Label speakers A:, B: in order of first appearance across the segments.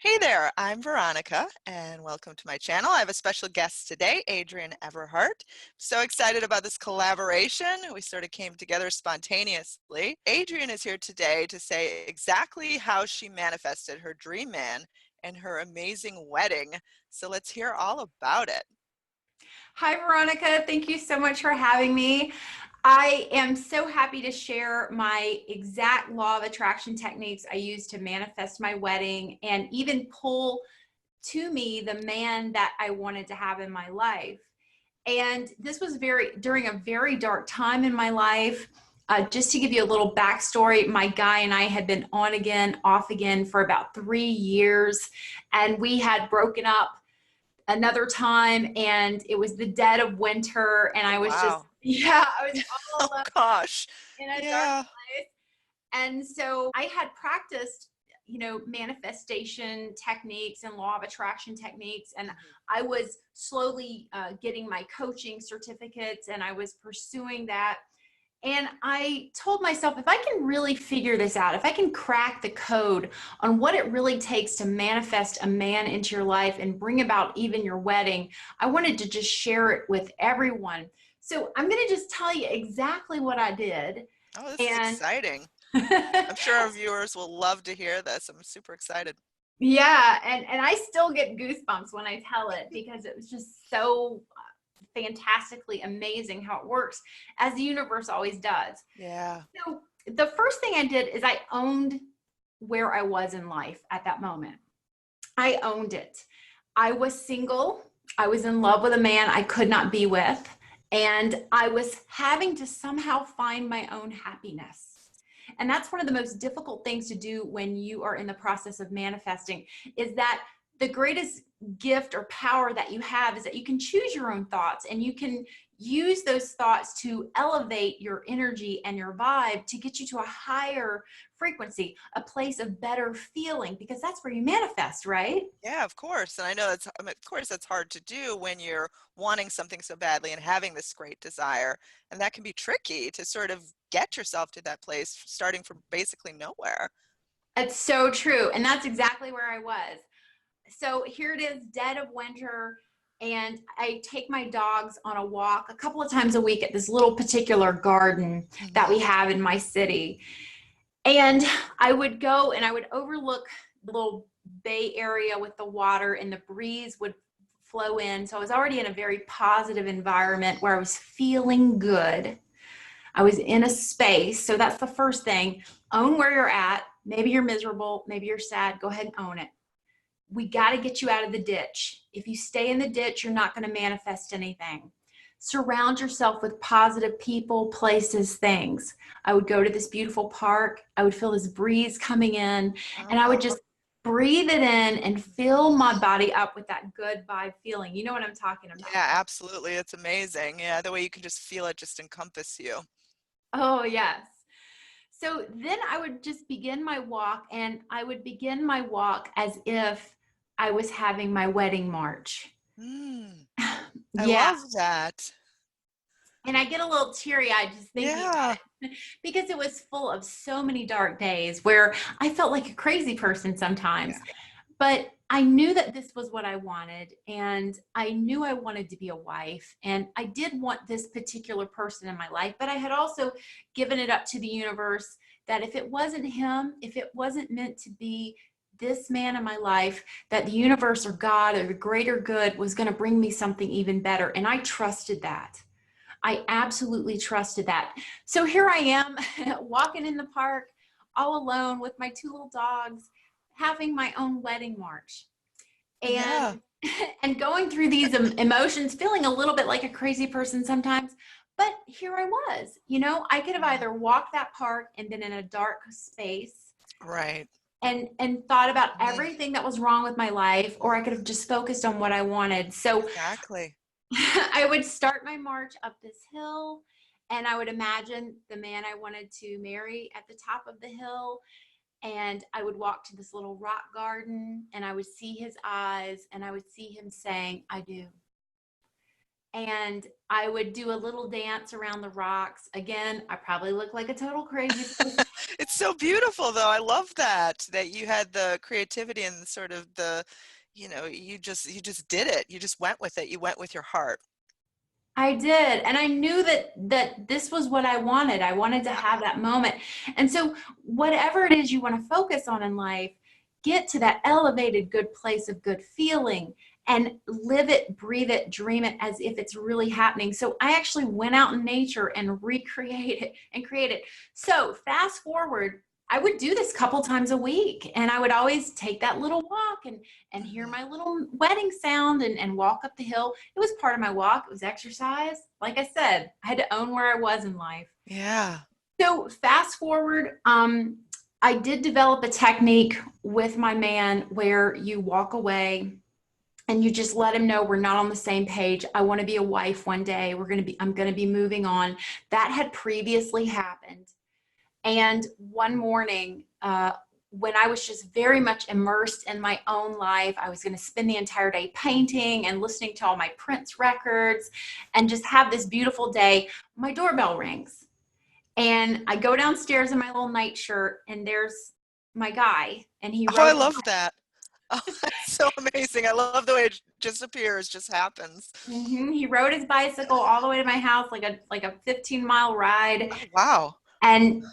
A: Hey there, I'm Veronica, and welcome to my channel. I have a special guest today, Adrienne Everheart. So excited about this collaboration. We sort of came together spontaneously. Adrienne is here today to say exactly how she manifested her dream man and her amazing wedding. So let's hear all about it.
B: Hi, Veronica. Thank you so much for having me. I am so happy to share my exact law of attraction techniques I use to manifest my wedding and even pull to me the man that I wanted to have in my life. And this was during a very dark time in my life. Just to give you a little backstory, my guy and I had been on again, off again for about 3 years, and we had broken up another time, and it was the dead of winter, and I was just,
A: Wow.
B: yeah, I was all
A: Oh
B: alone
A: gosh.
B: in a dark
A: Yeah.
B: place. And so I had practiced, manifestation techniques and law of attraction techniques. And
A: Mhm.
B: I was slowly getting my coaching certificates, and I was pursuing that. And I told myself, if I can really figure this out, if I can crack the code on what it really takes to manifest a man into your life and bring about even your wedding, I wanted to just share it with everyone. So I'm going to just tell you exactly what I did.
A: Oh, this is
B: And
A: exciting. I'm sure our viewers will love to hear this. I'm super excited.
B: yeah, and I still get goosebumps when I tell it because it was just so fantastically amazing how it works, as the universe always does.
A: Yeah.
B: So the first thing I did is I owned where I was in life at that moment. I owned it. I was single. I was in love with a man I could not be with. And I was having to somehow find my own happiness. And that's one of the most difficult things to do when you are in the process of manifesting, is that the greatest gift or power that you have is that you can choose your own thoughts, and you can use those thoughts to elevate your energy and your vibe to get you to a higher frequency, a place of better feeling, because that's where you manifest, right?
A: Yeah, of course. And I know that's, of course, that's hard to do when you're wanting something so badly and having this great desire. And that can be tricky to sort of get yourself to that place starting from basically nowhere.
B: It's so true. And that's exactly where I was. So here it is, dead of winter. And I take my dogs on a walk a couple of times a week at this little particular garden that we
A: Hmm.
B: have in my city. And I would go and I would overlook the little bay area with the water, and the breeze would flow in. So I was already in a very positive environment where I was feeling good. I was in a space. So that's the first thing. Own where you're at. Maybe you're miserable. Maybe you're sad. Go ahead and own it. We got to get you out of the ditch. If you stay in the ditch, you're not going to manifest anything. Surround yourself with positive people, places, things. I would go to this beautiful park. I would feel this breeze coming in, and I would
A: Oh,
B: just breathe it in and fill my body up with that good vibe feeling. You know what I'm talking about.
A: yeah, absolutely. It's amazing. Yeah, the way you can just feel it just encompass you.
B: Oh, yes. So then I would just begin my walk, and I would begin my walk as if I was having my wedding march.
A: Mm, I
B: Yeah.
A: love that.
B: And I get a little teary eyed just thinking
A: Yeah.
B: about it because it was full of so many dark days where I felt like a crazy person
A: Yeah.
B: sometimes. But I knew that this was what I wanted, and I knew I wanted to be a wife, and I did want this particular person in my life, but I had also given it up to the universe that if it wasn't him, if it wasn't meant to be this man in my life, that the universe or God or the greater good was going to bring me something even better. And I trusted that. I absolutely trusted that. So here I am walking in the park all alone with my two little dogs, having my own wedding march.
A: Yeah.
B: And and going through these emotions, feeling a little bit like a crazy person sometimes. But here I was, I could have
A: Mhm.
B: either walked that park and been in a dark space
A: Right.
B: and thought about
A: Mhm.
B: everything that was wrong with my life, or I could have just focused on what I wanted. So
A: Exactly.
B: I would start my march up this hill, and I would imagine the man I wanted to marry at the top of the hill. And I would walk to this little rock garden, and I would see his eyes, and I would see him saying, I do. and I would do a little dance around the rocks. Again, I probably look like a total crazy person.
A: It's so beautiful though. I love that you had the creativity and sort of the, you just did it. You just went with it. You went with your heart.
B: I did. And I knew that this was what I wanted. I wanted to have that moment. And so whatever it is you want to focus on in life, get to that elevated good place of good feeling and live it, breathe it, dream it as if it's really happening. So I actually went out in nature and recreate it and create it. So fast forward, I would do this a couple times a week, and I would always take that little walk and hear
A: Mhm.
B: my little wedding sound and walk up the hill. It was part of my walk. It was exercise. Like I said, I had to own where I was in life.
A: Yeah.
B: So fast forward, I did develop a technique with my man where you walk away and you just let him know we're not on the same page. I want to be a wife one day. I'm going to be moving on. That had previously happened. And one morning, when I was just very much immersed in my own life, I was going to spend the entire day painting and listening to all my Prince records and just have this beautiful day. My doorbell rings, and I go downstairs in my little nightshirt, and there's my guy, and he
A: Oh, I
B: wrote.
A: love that. Oh, that's so amazing. I love the way it just appears, just happens.
B: He rode his bicycle all the way to my house, like a 15-mile ride,
A: Oh, wow.
B: and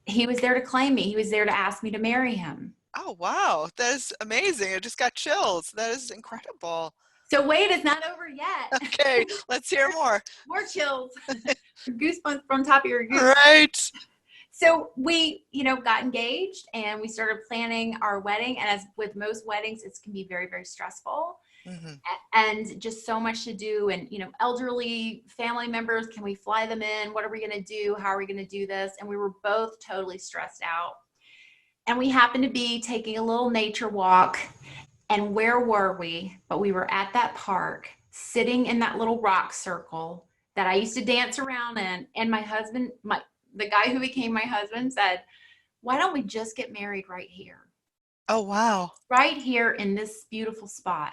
B: he was there to claim me. He was there to ask me to marry him.
A: Oh, wow. That is amazing. I just got chills. That is incredible.
B: So wait, it's not over yet.
A: Okay, let's hear more.
B: More chills, goosebumps from top of your goose.
A: Right.
B: So we, got engaged and we started planning our wedding. And as with most weddings, it can be very, very stressful
A: Hmm.
B: and just so much to do. And, elderly family members, can we fly them in? What are we going to do? How are we going to do this? And we were both totally stressed out. And we happened to be taking a little nature walk. And where were we? But we were at that park, sitting in that little rock circle that I used to dance around in. And my husband, the guy who became my husband, said, "Why don't we just get married right here?
A: Oh, wow.
B: Right here in this beautiful spot."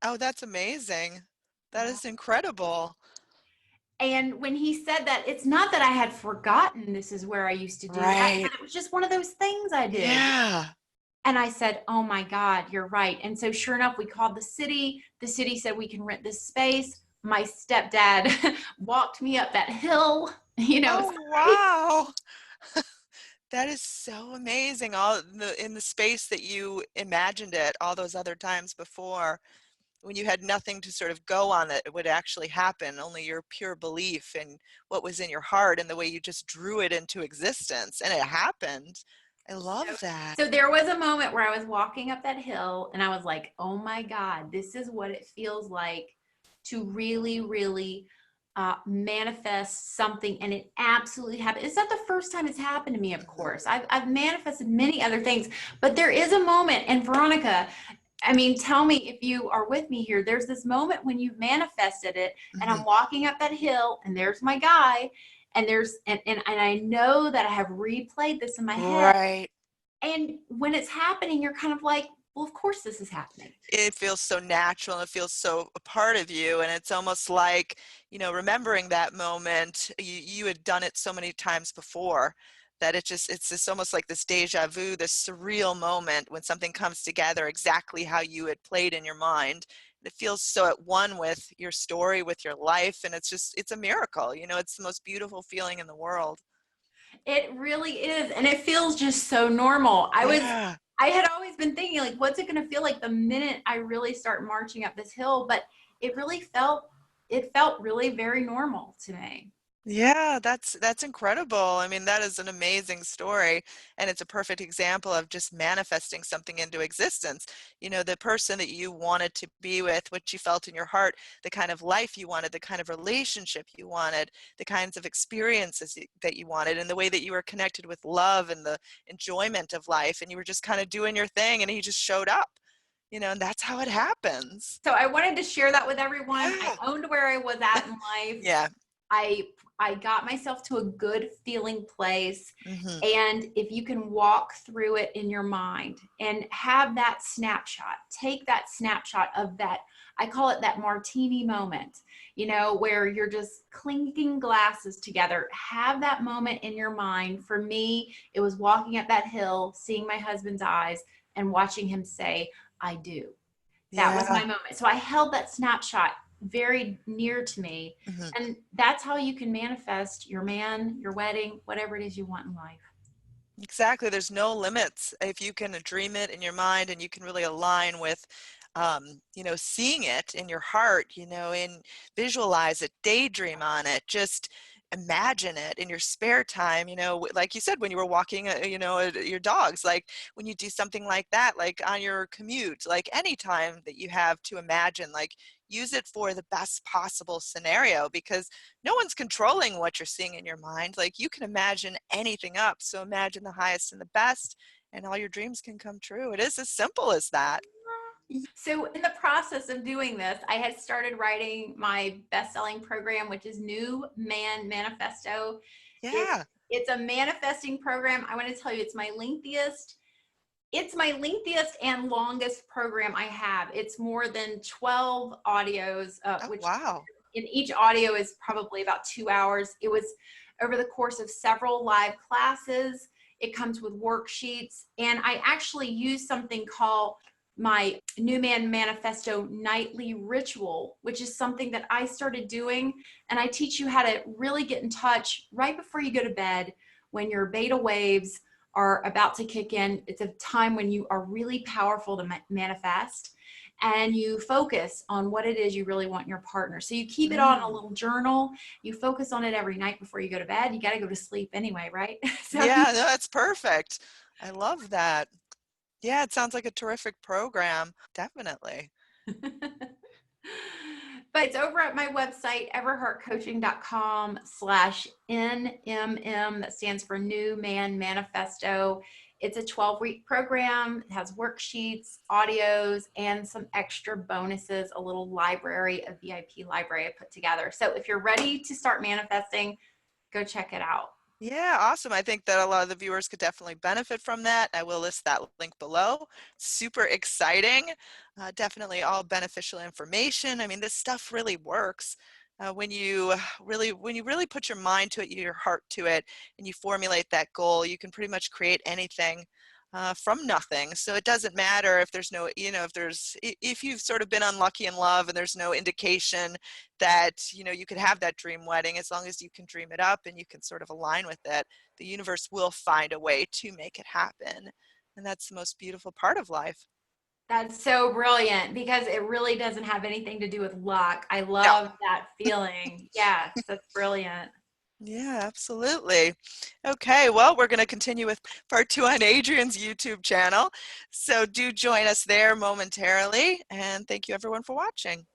A: Oh, that's amazing. That
B: Yeah.
A: is incredible.
B: And when he said that, it's not that I had forgotten this is where I used to do that,
A: Right.
B: but it was just one of those things I did.
A: Yeah.
B: And I said, "Oh my God, you're right." And so sure enough, we called the city. The city said we can rent this space. My stepdad walked me up that hill,
A: Oh, wow. That is so amazing. All in the space that you imagined it all those other times before, when you had nothing to sort of go on that it would actually happen, only your pure belief and what was in your heart and the way you just drew it into existence, and it happened. I love that.
B: So there was a moment where I was walking up that hill and I was like, "Oh my God, this is what it feels like to really, really manifest something." And it absolutely happened. It's not the first time it's happened to me, of
A: Mhm.
B: course. I've manifested many other things, but there is a moment, and Veronica, I mean, tell me if you are with me here. There's this moment when you've manifested it, and I'm
A: Mhm.
B: walking up that hill, and there's my guy, and and I know that I have replayed this in my head.
A: Right.
B: And when it's happening, you're kind of like, well, of course this is happening.
A: It feels so natural and it feels so a part of you, and it's almost like, remembering that moment, you had done it so many times before that it's just almost like this deja vu, this surreal moment when something comes together exactly how you had played in your mind. It feels so at one with your story, with your life, and it's a miracle. It's the most beautiful feeling in the world.
B: It really is. And it feels just so normal.
A: Yeah.
B: I had always been thinking, like, what's it going to feel like the minute I really start marching up this hill? But it really it felt really very normal to me.
A: Yeah, that's incredible. I mean, that is an amazing story, and it's a perfect example of just manifesting something into existence. The person that you wanted to be with, what you felt in your heart, the kind of life you wanted, the kind of relationship you wanted, the kinds of experiences that you wanted, and the way that you were connected with love and the enjoyment of life, and you were just kind of doing your thing, and he just showed up, and that's how it happens.
B: So I wanted to share that with everyone. I
A: Yeah.
B: owned where I was at in life.
A: Yeah.
B: I got myself to a good feeling place.
A: Hmm.
B: And if you can walk through it in your mind and have that snapshot, take that snapshot of that, I call it that martini moment, where you're just clinking glasses together. Have that moment in your mind. For me, it was walking up that hill, seeing my husband's eyes and watching him say, I do. That was my
A: Yeah.
B: moment. So I held that snapshot very near to me.
A: Hmm.
B: And that's how you can manifest your man, your wedding, whatever it is you want in life.
A: Exactly. There's no limits if you can dream it in your mind and you can really align with, seeing it in your heart, and visualize it, daydream on it, just imagine it in your spare time, like you said, when you were walking, your dogs, like when you do something like that, like on your commute, like any time that you have to imagine, like use it for the best possible scenario because no one's controlling what you're seeing in your mind. Like you can imagine anything up. So imagine the highest and the best, and all your dreams can come true. It is as simple as that.
B: So, in the process of doing this, I had started writing my best-selling program, which is New Man Manifesto. It's
A: Yeah.
B: it's a manifesting program. I want to tell you, it's my lengthiest. It's my lengthiest and longest program I have. It's more than 12 audios,
A: Oh,
B: which
A: wow.
B: in each audio is probably about 2 hours. It was over the course of several live classes. It comes with worksheets. And I actually use something called my New Man Manifesto nightly ritual, which is something that I started doing. And I teach you how to really get in touch right before you go to bed when your beta waves are about to kick in. It's a time when you are really powerful to manifest, and you focus on what it is you really want in your partner. So you keep it on a
A: Mm.
B: little journal. You focus on it every night before you go to bed. You got to go to sleep anyway, right? So
A: Yeah, no, that's perfect. I love that. Yeah, it sounds like a terrific program. Definitely.
B: but it's over at my website, everheartcoaching.com/NMM. That stands for New Man Manifesto. It's a 12-week program. It has worksheets, audios, and some extra bonuses, a little library, a VIP library I put together. So if you're ready to start manifesting, go check it out.
A: Yeah, awesome. I think that a lot of the viewers could definitely benefit from that. I will list that link below. Super exciting. Definitely all beneficial information. I mean, this stuff really works. When you really put your mind to it, your heart to it, and you formulate that goal, you can pretty much create anything from nothing. So it doesn't matter if there's no, if you've sort of been unlucky in love and there's no indication that you could have that dream wedding. As long as you can dream it up and you can sort of align with it, the universe will find a way to make it happen, and that's the most beautiful part of life.
B: That's so brilliant because it really doesn't have anything to do with luck. I
A: No.
B: love that feeling. Yes, that's brilliant.
A: Yeah, absolutely. Okay, well, we're going to continue with part 2 on Adrienne's YouTube channel, so do join us there momentarily, and thank you everyone for watching.